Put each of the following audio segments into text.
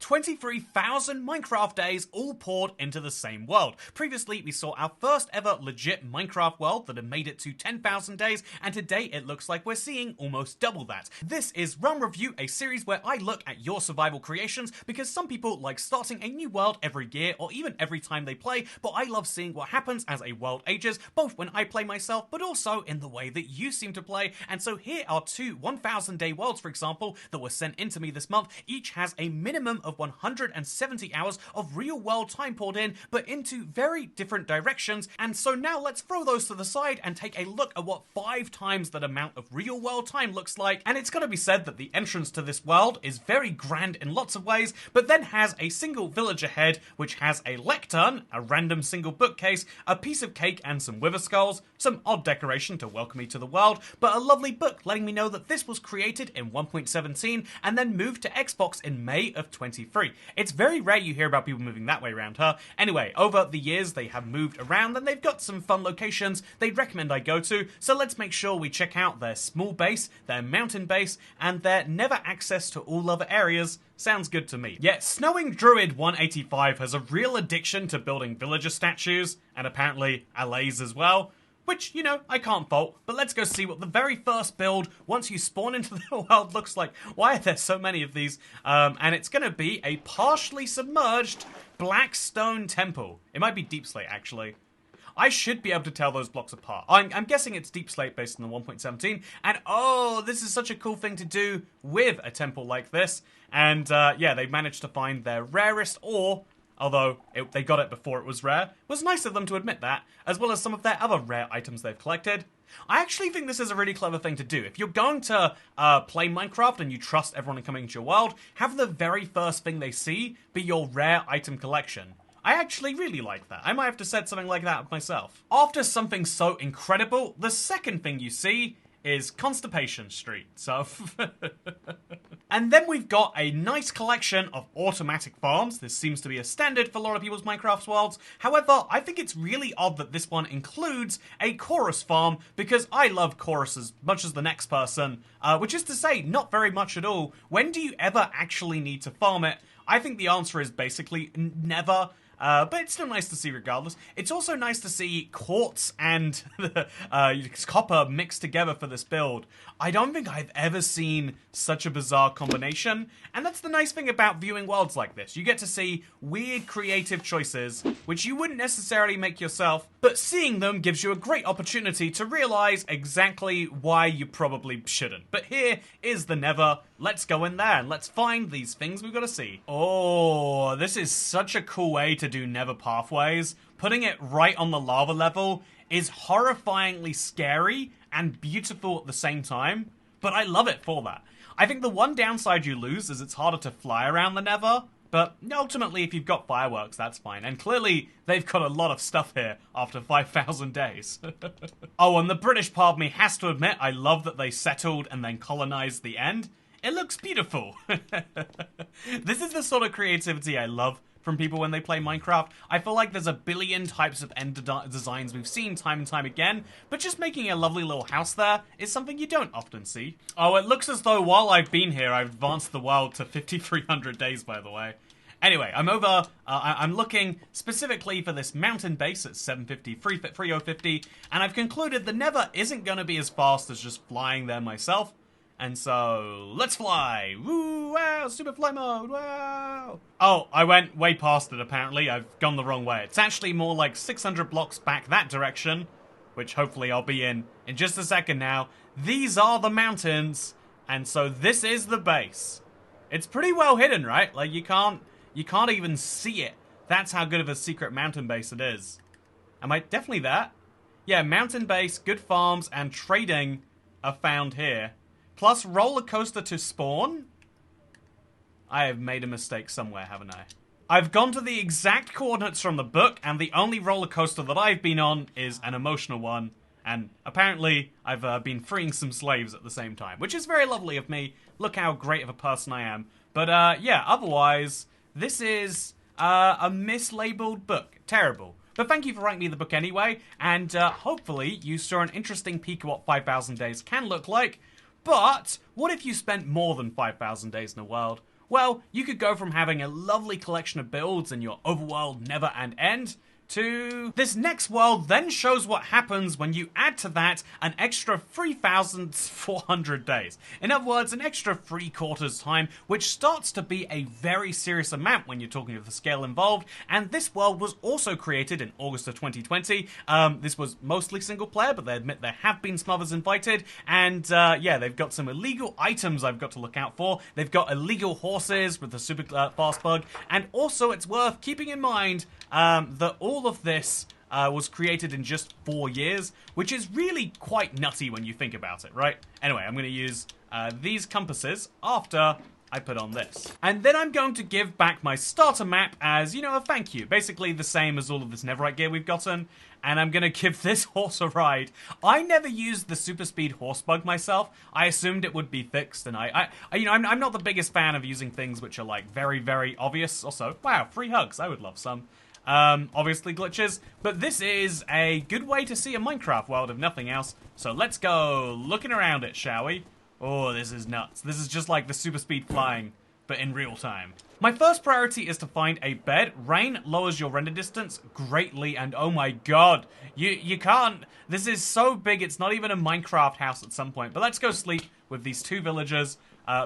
23,000 Minecraft days all poured into the same world. Previously, we saw our first ever legit Minecraft world that had made it to 10,000 days, and today it looks like we're seeing almost double that. This is Realm Review, a series where I look at your survival creations, because some people like starting a new world every year or even every time they play, but I love seeing what happens as a world ages, both when I play myself, but also in the way that you seem to play. And so here are two 1,000 day worlds, for example, that were sent into me this month. Each has a minimum of 170 hours of real world time poured in, but into very different directions. And so now let's throw those to the side and take a look at what 5 times that amount of real world time looks like. And it's got to be said that the entrance to this world is very grand in lots of ways, but then has a single village ahead, which has a lectern, a random single bookcase, a piece of cake and some wither skulls, some odd decoration to welcome me to the world, but a lovely book letting me know that this was created in 1.17 and then moved to Xbox in May of 23. It's very rare you hear about people moving that way around, huh? Anyway, over the years they have moved around and they've got some fun locations they'd recommend I go to, so let's make sure we check out their small base, their mountain base, and their never access to all other areas. Sounds good to me. Yet, Snowing Druid 185 has a real addiction to building villager statues, and apparently allays as well. Which, you know, I can't fault, but let's go see what the very first build, once you spawn into the world, looks like. Why are there so many of these? And it's gonna be a partially submerged black stone temple. It might be deep slate, actually. I should be able to tell those blocks apart. I'm guessing it's deep slate based on the 1.17, and oh, this is such a cool thing to do with a temple like this. And yeah, they managed to find their rarest ore, although they got it before it was rare. It was nice of them to admit that, as well as some of their other rare items they've collected. I actually think this is a really clever thing to do. If you're going to play Minecraft and you trust everyone coming into your world, have the very first thing they see be your rare item collection. I actually really like that. I might have to set something like that up myself. After something so incredible, the second thing you see is Constipation Street, so... And then we've got a nice collection of automatic farms. This seems to be a standard for a lot of people's Minecraft worlds. However, I think it's really odd that this one includes a chorus farm, because I love chorus as much as the next person, which is to say, not very much at all. When do you ever actually need to farm it? I think the answer is basically never. But it's still nice to see regardless. It's also nice to see quartz and copper mixed together for this build. I don't think I've ever seen such a bizarre combination, and that's the nice thing about viewing worlds like this. You get to see weird creative choices, which you wouldn't necessarily make yourself, but seeing them gives you a great opportunity to realize exactly why you probably shouldn't. But here is the Nether. Let's go in there and let's find these things we've got to see. Oh, this is such a cool way to do Nether pathways. Putting it right on the lava level is horrifyingly scary and beautiful at the same time, but I love it for that. I think the one downside you lose is it's harder to fly around the Nether, but ultimately if you've got fireworks, that's fine. And clearly, they've got a lot of stuff here after 5,000 days. Oh, and the British part of me has to admit, I love that they settled and then colonized the end. It looks beautiful. This is the sort of creativity I love from people when they play Minecraft. I feel like there's a billion types of end designs we've seen time and time again, but just making a lovely little house there is something you don't often see. Oh, it looks as though while I've been here, I've advanced the world to 5,300 days, by the way. Anyway, I'm over, I'm looking specifically for this mountain base at 750, 3050, and I've concluded the Nether isn't going to be as fast as just flying there myself. And so, let's fly! Woo! Wow! Super fly mode! Wow! Oh, I went way past it, apparently. I've gone the wrong way. It's actually more like 600 blocks back that direction, which hopefully I'll be in just a second now. These are the mountains, and so this is the base. It's pretty well hidden, right? Like, you can't even see it. That's how good of a secret mountain base it is. Am I definitely that? Yeah, mountain base, good farms, and trading are found here. Plus roller coaster to spawn? I have made a mistake somewhere, haven't I? I've gone to the exact coordinates from the book, and the only roller coaster that I've been on is an emotional one. And apparently, I've been freeing some slaves at the same time, which is very lovely of me. Look how great of a person I am. But yeah, otherwise, this is a mislabeled book. Terrible. But thank you for writing me the book anyway, and hopefully you saw an interesting peek at what 5,000 days can look like. But what if you spent more than 5,000 days in a world? well, you could go from having a lovely collection of builds and your overworld never end to this next world then shows what happens when you add to that an extra 3,400 days. In other words, an extra 3/4 time, which starts to be a very serious amount when you're talking of the scale involved. And this world was also created in August of 2020. This was mostly single player, but they admit there have been some others invited. And yeah, they've got some illegal items I've got to look out for. They've got illegal horses with the super fast bug. And also it's worth keeping in mind that all of this was created in just 4 years, which is really quite nutty when you think about it, right? Anyway, I'm going to use these compasses after I put on this. And then I'm going to give back my starter map as, you know, a thank you. Basically the same as all of this netherite gear we've gotten. And I'm going to give this horse a ride. I never used the super speed horse bug myself. I assumed it would be fixed, and I'm not the biggest fan of using things which are like very, very obvious. Also, wow, free hugs. I would love some. Obviously glitches, but this is a good way to see a Minecraft world if nothing else. So let's go looking around it, shall we? Oh, this is nuts. This is just like the super speed flying, but in real time. My first priority is to find a bed. Rain lowers your render distance greatly, and oh my god, you can't. This is so big, it's not even a Minecraft house at some point. But let's go sleep with these 2 villagers.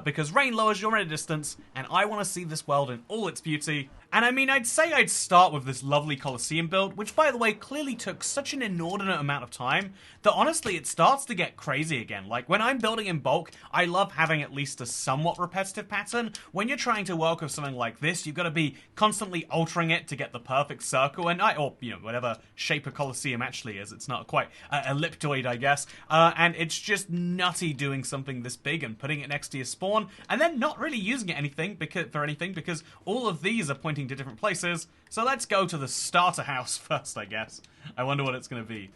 Because rain lowers your render distance, and I want to see this world in all its beauty. And I mean, I'd say I'd start with this lovely Colosseum build, which by the way clearly took such an inordinate amount of time that honestly it starts to get crazy again. Like when I'm building in bulk, I love having at least a somewhat repetitive pattern. When you're trying to work with something like this, you've got to be constantly altering it to get the perfect circle, and or you know, whatever shape a Colosseum actually is. It's not quite elliptoid, I guess. And it's just nutty doing something this big and putting it next to your spawn, and then not really using it for anything because all of these are pointing to different places. So let's go to the starter house first, I guess. I wonder what it's going to be.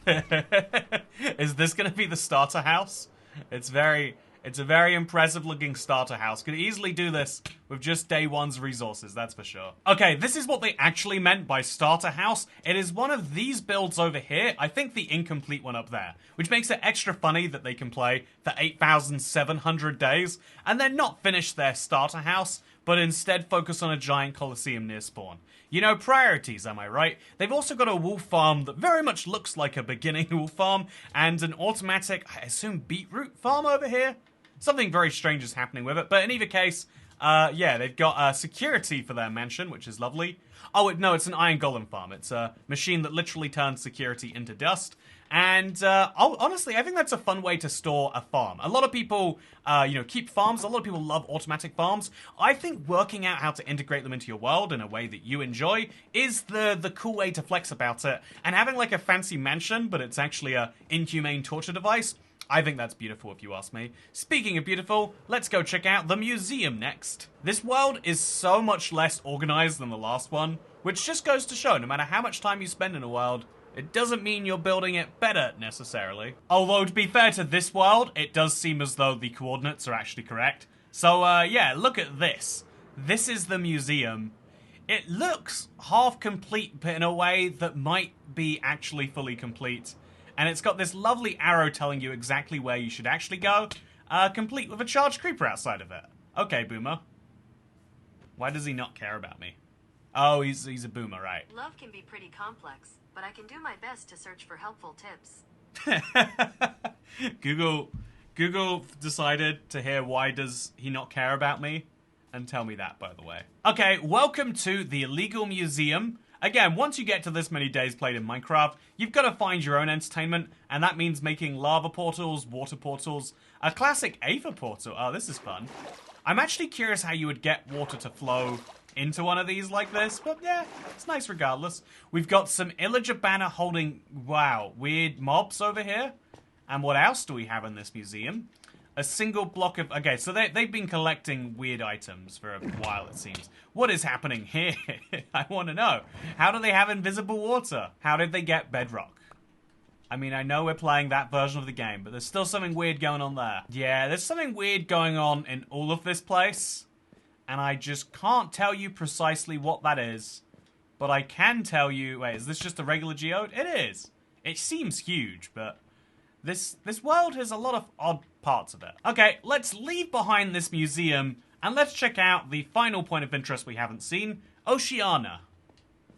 Is this going to be the starter house? It's a very impressive looking starter house. Could easily do this with just day 1's resources, that's for sure. Okay, this is what they actually meant by starter house. It is one of these builds over here. I think the incomplete one up there, which makes it extra funny that they can play for 8,700 days and then not finish their starter house, but instead focus on a giant Colosseum near spawn. You know, priorities, am I right? They've also got a wool farm that very much looks like a beginning wool farm, and an automatic, I assume, beetroot farm over here? Something very strange is happening with it, but in either case, yeah, they've got security for their mansion, which is lovely. Oh, no, it's an iron golem farm. It's a machine that literally turns security into dust. And honestly, I think that's a fun way to store a farm. A lot of people, you know, keep farms. A lot of people love automatic farms. I think working out how to integrate them into your world in a way that you enjoy is the cool way to flex about it. And having like a fancy mansion, but it's actually a inhumane torture device, I think that's beautiful if you ask me. Speaking of beautiful, let's go check out the museum next. This world is so much less organized than the last one, which just goes to show no matter how much time you spend in a world, it doesn't mean you're building it better, necessarily. Although, to be fair to this world, it does seem as though the coordinates are actually correct. So, yeah, look at this. This is the museum. It looks half complete, but in a way that might be actually fully complete. And it's got this lovely arrow telling you exactly where you should actually go, complete with a charged creeper outside of it. Okay, Boomer. Why does he not care about me? Oh, he's a boomer, right. Love can be pretty complex, but I can do my best to search for helpful tips. Google decided to hear why does he not care about me, and tell me that, by the way. Okay, welcome to the illegal museum. Again, once you get to this many days played in Minecraft, you've got to find your own entertainment, and that means making lava portals, water portals, a classic Aether portal. Oh, this is fun. I'm actually curious how you would get water to flow into one of these like this, but yeah, it's nice regardless. We've got some Illager banner holding, wow, weird mobs over here. And what else do we have in this museum? A single block of... Okay, so they've been collecting weird items for a while, it seems. What is happening here? I want to know. How do they have invisible water? How did they get Bedrock? I mean, I know we're playing that version of the game, but there's still something weird going on there. Yeah, there's something weird going on in all of this place. And I just can't tell you precisely what that is. But I can tell you... Wait, is this just a regular geode? It is. It seems huge, but... This world has a lot of odd parts of it. Okay, let's leave behind this museum And let's check out the final point of interest we haven't seen, Oceania.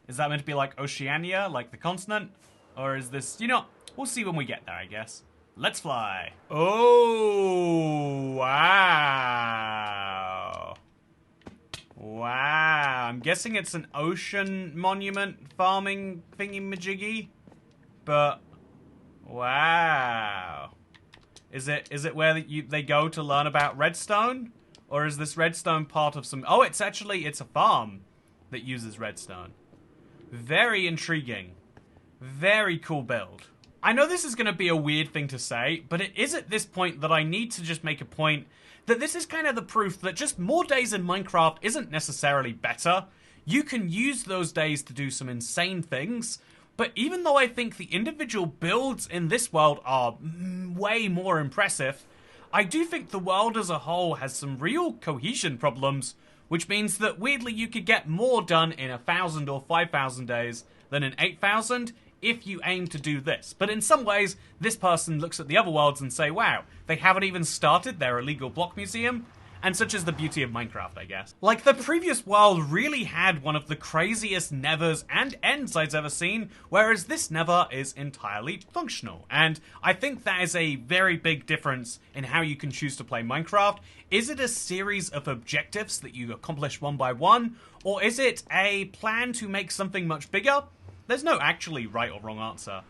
Is that meant to be like Oceania, like the continent? Or is this, you know, we'll see when we get there, I guess. Let's fly. Oh, wow. Wow. I'm guessing it's an ocean monument farming thingy-majiggy. But, wow. Is it where they go to learn about redstone? Or is this redstone part of some... Oh, it's a farm that uses redstone. Very intriguing. Very cool build. I know this is going to be a weird thing to say, but it is at this point that I need to just make a point that this is kind of the proof that just more days in Minecraft isn't necessarily better. You can use those days to do some insane things, but even though I think the individual builds in this world are way more impressive, I do think the world as a whole has some real cohesion problems, which means that weirdly you could get more done in 1,000 or 5,000 days than in 8,000 if you aim to do this. But in some ways, this person looks at the other worlds and say, wow, they haven't even started their illegal block museum? And such is the beauty of Minecraft, I guess. Like, the previous world really had one of the craziest nevers and ends I've ever seen, whereas this never is entirely functional. And I think that is a very big difference in how you can choose to play Minecraft. Is it a series of objectives that you accomplish one by one, or is it a plan to make something much bigger? There's no actually right or wrong answer.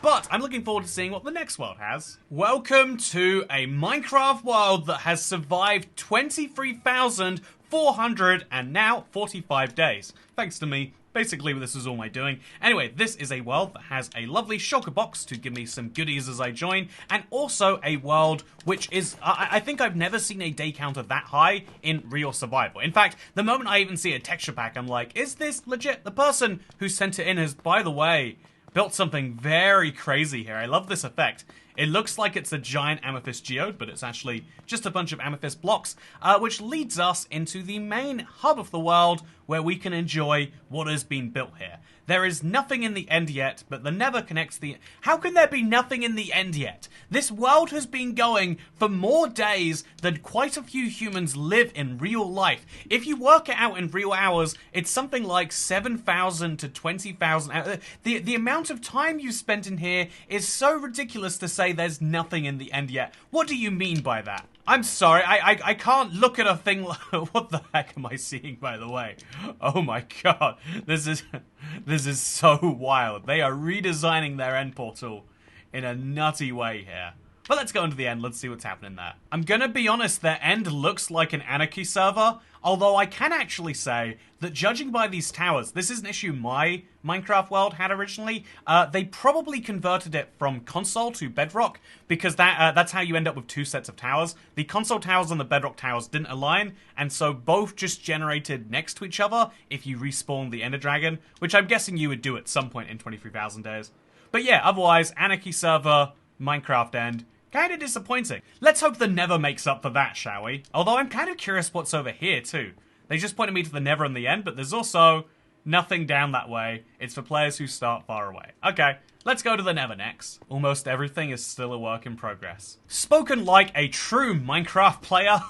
But I'm looking forward to seeing what the next world has. Welcome to a Minecraft world that has survived 23,400 and now 45 days. Thanks to me. Basically, this is all my doing. Anyway, this is a world that has a lovely shulker box to give me some goodies as I join, and also a world which is, I think I've never seen a day counter that high in real survival. In fact, the moment I even see a texture pack, I'm like, is this legit? The person who sent it in has, by the way, built something very crazy here. I love this effect. It looks like it's a giant amethyst geode, but it's actually just a bunch of amethyst blocks, which leads us into the main hub of the world where we can enjoy what has been built here. There is nothing in the end yet, but the Nether connects the... How can there be nothing in the end yet? This world has been going for more days than quite a few humans live in real life. If you work it out in real hours, it's something like 7,000 to 20,000 hours. The amount of time you've spent in here is so ridiculous to say there's nothing in the end yet. What do you mean by that? I'm sorry, I can't look at a thing like... What the heck am I seeing, by the way? Oh my god, this is so wild. They are redesigning their end portal in a nutty way here. But let's go into the end, let's see what's happening there. I'm gonna be honest, their end looks like an anarchy server, although I can actually say that judging by these towers, this is an issue my Minecraft world had originally, they probably converted it from console to Bedrock, because that's how you end up with two sets of towers. The console towers and the Bedrock towers didn't align, and so both just generated next to each other if you respawn the Ender Dragon, which I'm guessing you would do at some point in 23,000 days. But yeah, otherwise, anarchy server, Minecraft end, kinda disappointing. Let's hope the Nether makes up for that, shall we? Although I'm kind of curious what's over here, too. They just pointed me to the Nether and the end, but there's also nothing down that way. It's for players who start far away. Okay, let's go to the Nether next. Almost everything is still a work in progress. Spoken like a true Minecraft player,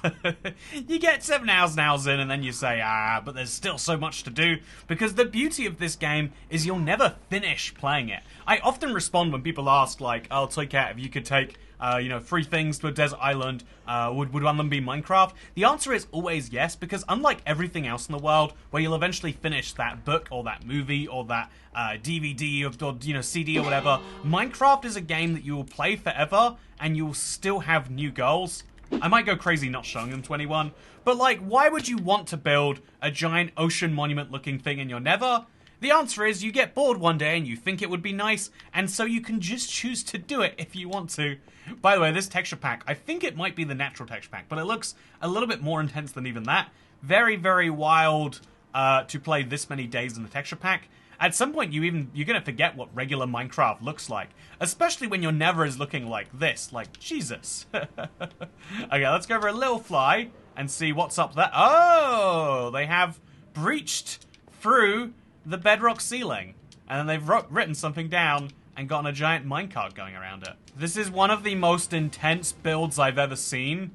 you get 7 hours and hours in and then you say, but there's still so much to do, because the beauty of this game is you'll never finish playing it. I often respond when people ask, like, oh, Toycat, if you could take 3 things to a desert island, would one of them be Minecraft? The answer is always yes, because unlike everything else in the world, where you'll eventually finish that book, or that movie, or that DVD, or CD, or whatever, Minecraft is a game that you will play forever, and you will still have new goals. I might go crazy not showing them to anyone, but like, why would you want to build a giant ocean monument looking thing in your Nether? The answer is you get bored one day and you think it would be nice, and so you can just choose to do it if you want to. By the way, this texture pack, I think it might be the natural texture pack, but it looks a little bit more intense than even that. Very, very wild to play this many days in the texture pack. At some point, you're gonna forget what regular Minecraft looks like, especially when your Nether is looking like this, like Jesus. Okay, let's go for a little fly and see what's up there. Oh, they have breached through the bedrock ceiling, and then they've written something down and gotten a giant minecart going around it. This is one of the most intense builds I've ever seen,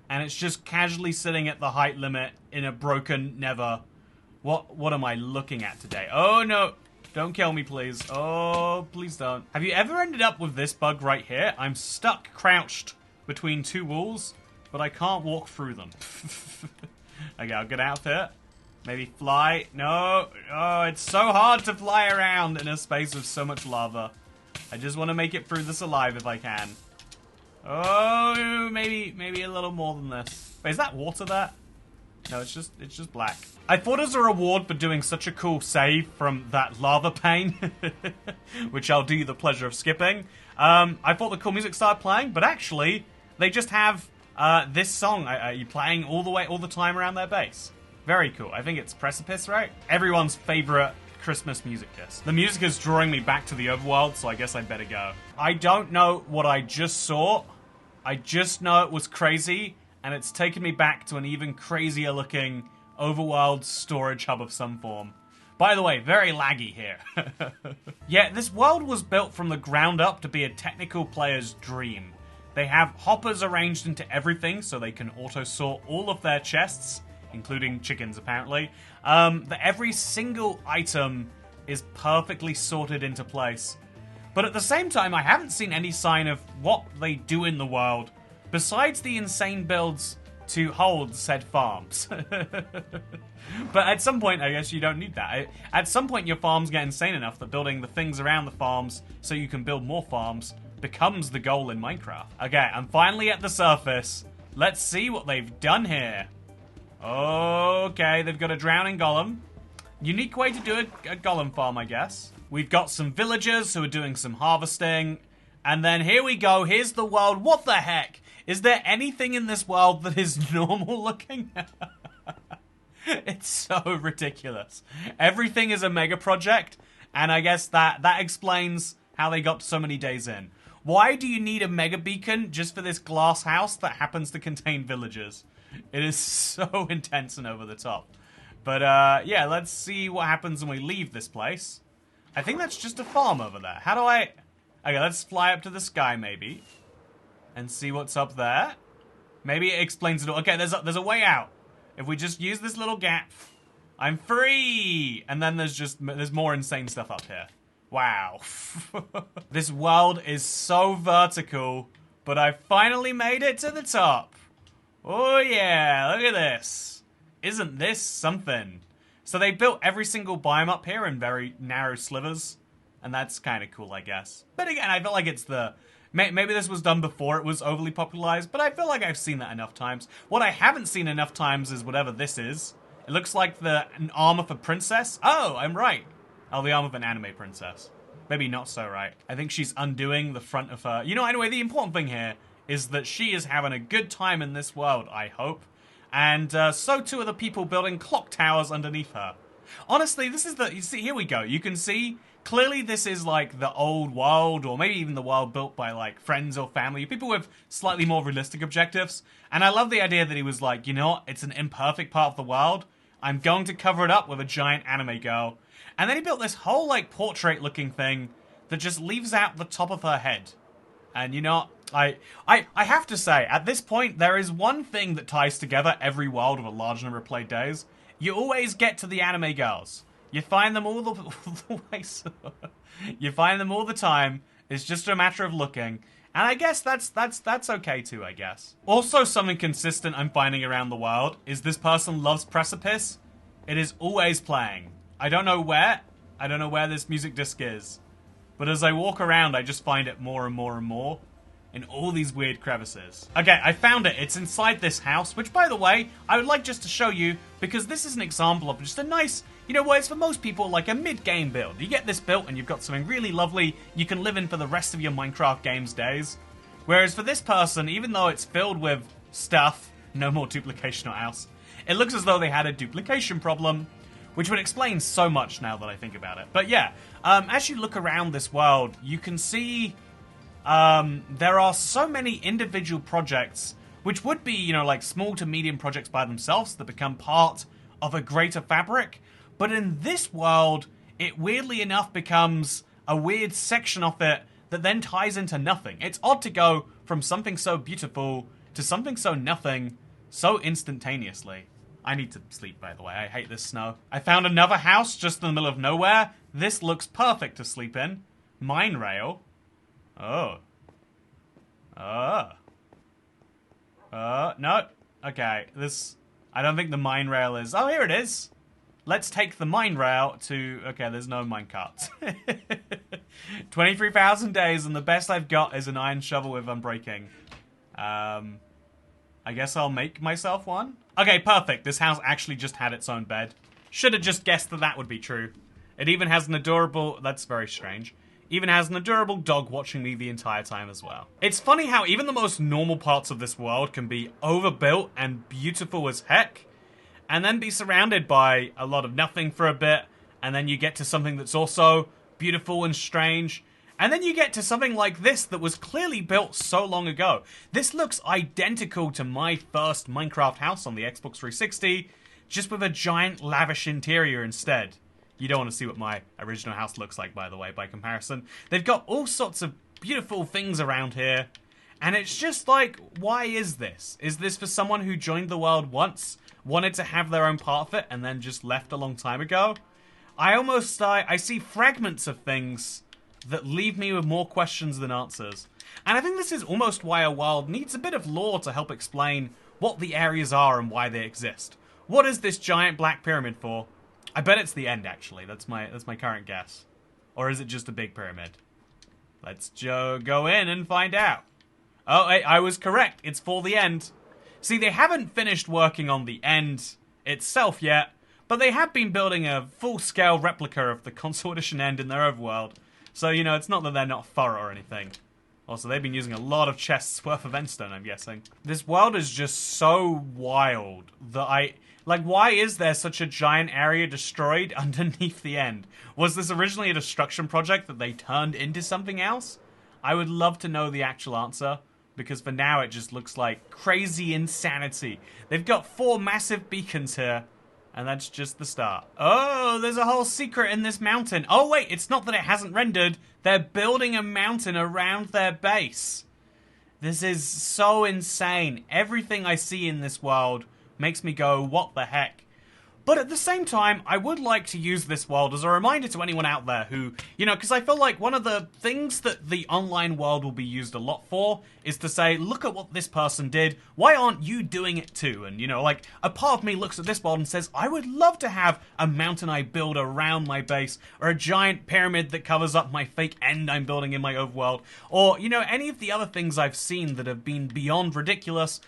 and it's just casually sitting at the height limit in a broken Nether. What am I looking at today? Oh, no. Don't kill me, please. Oh, please don't. Have you ever ended up with this bug right here? I'm stuck crouched between two walls, but I can't walk through them. Okay, I'll get out there. Maybe fly. No. Oh, it's so hard to fly around in a space with so much lava. I just want to make it through this alive if I can. Oh, maybe a little more than this. Wait, is that water there? No, it's just black. I thought as a reward for doing such a cool save from that lava pane, which I'll do you the pleasure of skipping, I thought the cool music started playing, but actually, they just have this song you playing all the time around their base. Very cool. I think it's Precipice, right? Everyone's favorite Christmas music disc. The music is drawing me back to the overworld, so I guess I'd better go. I don't know what I just saw. I just know it was crazy, and it's taken me back to an even crazier looking overworld storage hub of some form. By the way, very laggy here. Yeah, this world was built from the ground up to be a technical player's dream. They have hoppers arranged into everything so they can auto-sort all of their chests, including chickens apparently. That every single item is perfectly sorted into place. But at the same time, I haven't seen any sign of what they do in the world, besides the insane builds to hold said farms. But at some point, I guess you don't need that. At some point, your farms get insane enough that building the things around the farms so you can build more farms becomes the goal in Minecraft. Okay, I'm finally at the surface. Let's see what they've done here. Okay, they've got a drowning golem. Unique way to do a golem farm, I guess. We've got some villagers who are doing some harvesting. And then here we go. Here's the world. What the heck? Is there anything in this world that is normal looking? It's so ridiculous. Everything is a mega project. And I guess that explains how they got so many days in. Why do you need a mega beacon just for this glass house that happens to contain villagers? It is so intense and over the top. But, yeah, let's see what happens when we leave this place. I think that's just a farm over there. How do I... Okay, let's fly up to the sky, maybe. And see what's up there. Maybe it explains it all. Okay, there's a way out. If we just use this little gap, I'm free! And then there's more insane stuff up here. Wow. This world is so vertical, but I finally made it to the top. Oh yeah, look at this. Isn't this something? So they built every single biome up here in very narrow slivers. And that's kind of cool, I guess. But again, I feel like it's the... Maybe this was done before it was overly popularized, but I feel like I've seen that enough times. What I haven't seen enough times is whatever this is. It looks like an armor for princess. Oh, I'm right. Oh, the armor of an anime princess. Maybe not so right. I think she's undoing the front of her... You know, anyway, the important thing here is that she is having a good time in this world, I hope. And so too are the people building clock towers underneath her. Honestly, this is the... You see, here we go. You can see... Clearly this is like the old world, or maybe even the world built by like friends or family, people with slightly more realistic objectives. And I love the idea that he was like, you know what, it's an imperfect part of the world. I'm going to cover it up with a giant anime girl. And then he built this whole like portrait looking thing that just leaves out the top of her head. And you know, I have to say, at this point, there is one thing that ties together every world with a large number of played days. You always get to the anime girls. You find them all the way. You find them all the time. It's just a matter of looking. And I guess that's okay too, I guess. Also, something consistent I'm finding around the world is this person loves Precipice. It is always playing. I don't know where. I don't know where this music disc is. But as I walk around, I just find it more and more and more in all these weird crevices. Okay, I found it. It's inside this house, which, by the way, I would like just to show you, because this is an example of just a nice, you know what, it's for most people like a mid-game build. You get this built and you've got something really lovely you can live in for the rest of your Minecraft games days. Whereas for this person, even though it's filled with stuff, no more duplication or else, it looks as though they had a duplication problem, which would explain so much now that I think about it. But yeah, as you look around this world, you can see... there are so many individual projects, which would be, you know, like small to medium projects by themselves that become part of a greater fabric. But in this world, it weirdly enough becomes a weird section of it that then ties into nothing. It's odd to go from something so beautiful to something so nothing so instantaneously. I need to sleep, by the way. I hate this snow. I found another house just in the middle of nowhere. This looks perfect to sleep in. Mine rail. Oh. No. Okay, this... I don't think the mine rail is... Oh, here it is. Let's take the mine rail to... Okay, there's no minecart. 23,000 days, and the best I've got is an iron shovel with unbreaking. I guess I'll make myself one. Okay, perfect. This house actually just had its own bed. Should have just guessed that that would be true. It even has an adorable... That's very strange. Even has an adorable dog watching me the entire time as well. It's funny how even the most normal parts of this world can be overbuilt and beautiful as heck, and then be surrounded by a lot of nothing for a bit, and then you get to something that's also beautiful and strange, and then you get to something like this that was clearly built so long ago. This looks identical to my first Minecraft house on the Xbox 360, just with a giant lavish interior instead. You don't want to see what my original house looks like, by the way, by comparison. They've got all sorts of beautiful things around here, and it's just like, why is this? Is this for someone who joined the world once, wanted to have their own part of it, and then just left a long time ago? I see fragments of things that leave me with more questions than answers. And I think this is almost why a world needs a bit of lore to help explain what the areas are and why they exist. What is this giant black pyramid for? I bet it's the end, actually. That's my current guess. Or is it just a big pyramid? Let's go in and find out. Oh, I was correct. It's for the end. See, they haven't finished working on the end itself yet, but they have been building a full-scale replica of the console edition end in their overworld. So, you know, it's not that they're not thorough or anything. Also, they've been using a lot of chests worth of endstone, I'm guessing. This world is just so wild that Like, why is there such a giant area destroyed underneath the end? Was this originally a destruction project that they turned into something else? I would love to know the actual answer, because for now it just looks like crazy insanity. They've got 4 massive beacons here, and that's just the start. Oh, there's a whole secret in this mountain. Oh wait, it's not that it hasn't rendered. They're building a mountain around their base. This is so insane. Everything I see in this world makes me go, what the heck? But at the same time, I would like to use this world as a reminder to anyone out there who, you know, because I feel like one of the things that the online world will be used a lot for is to say, look at what this person did, why aren't you doing it too? And, you know, like, a part of me looks at this world and says, I would love to have a mountain I build around my base, or a giant pyramid that covers up my fake end I'm building in my overworld, or, you know, any of the other things I've seen that have been beyond ridiculous.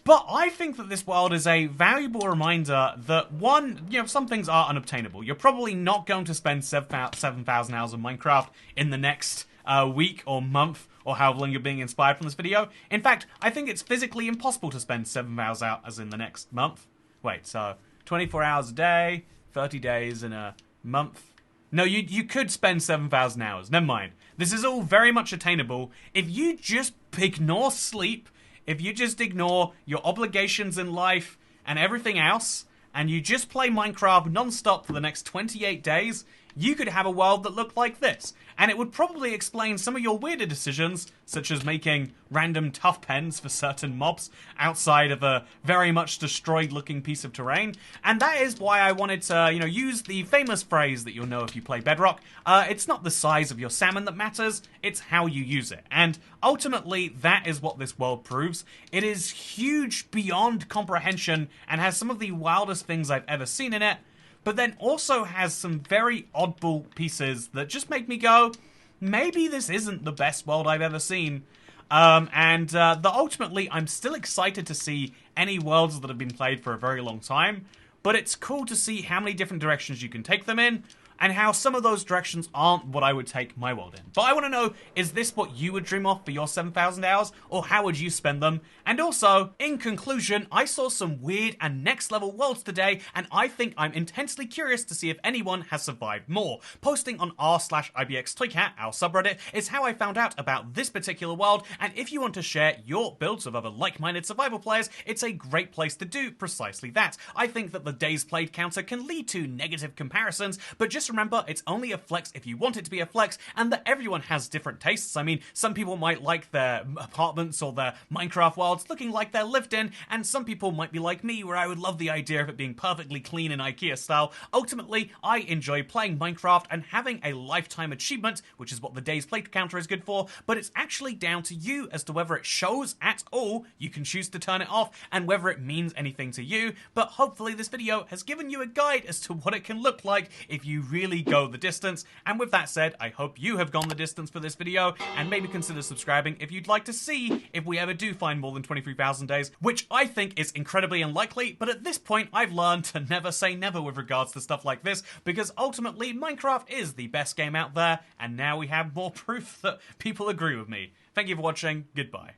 But I think that this world is a valuable reminder that, one, you know, some things are unobtainable. You're probably not going to spend 7,000 hours of Minecraft in the next week or month, or however long you're being inspired from this video. In fact, I think it's physically impossible to spend 7 hours out as in the next month. Wait, so 24 hours a day, 30 days in a month. No, you could spend 7,000 hours. Never mind. This is all very much attainable. If you just ignore sleep, if you just ignore your obligations in life and everything else, and you just play Minecraft non-stop for the next 28 days, you could have a world that looked like this. And it would probably explain some of your weirder decisions, such as making random tough pens for certain mobs outside of a very much destroyed-looking piece of terrain. And that is why I wanted to, you know, use the famous phrase that you'll know if you play Bedrock. It's not the size of your salmon that matters, it's how you use it. And ultimately, that is what this world proves. It is huge beyond comprehension and has some of the wildest things I've ever seen in it, but then also has some very oddball pieces that just make me go, maybe this isn't the best world I've ever seen. Ultimately, I'm still excited to see any worlds that have been played for a very long time, but it's cool to see how many different directions you can take them in, and how some of those directions aren't what I would take my world in. But I want to know, is this what you would dream of for your 7,000 hours, or how would you spend them? And also, in conclusion, I saw some weird and next level worlds today, and I think I'm intensely curious to see if anyone has survived more. Posting on r/IBXToyCat, our subreddit, is how I found out about this particular world, and if you want to share your builds with other like-minded survival players, it's a great place to do precisely that. I think that the days played counter can lead to negative comparisons, but just remember it's only a flex if you want it to be a flex, and that everyone has different tastes. I mean, some people might like their apartments or their Minecraft worlds looking like they're lived in, and some people might be like me, where I would love the idea of it being perfectly clean in IKEA style. Ultimately, I enjoy playing Minecraft and having a lifetime achievement, which is what the days played counter is good for, but it's actually down to you as to whether it shows at all. You can choose to turn it off, and whether it means anything to you, but hopefully this video has given you a guide as to what it can look like if you really go the distance. And with that said, I hope you have gone the distance for this video, and maybe consider subscribing if you'd like to see if we ever do find more than 23,000 days, which I think is incredibly unlikely, but at this point I've learned to never say never with regards to stuff like this, because ultimately Minecraft is the best game out there, and now we have more proof that people agree with me. Thank you for watching, goodbye.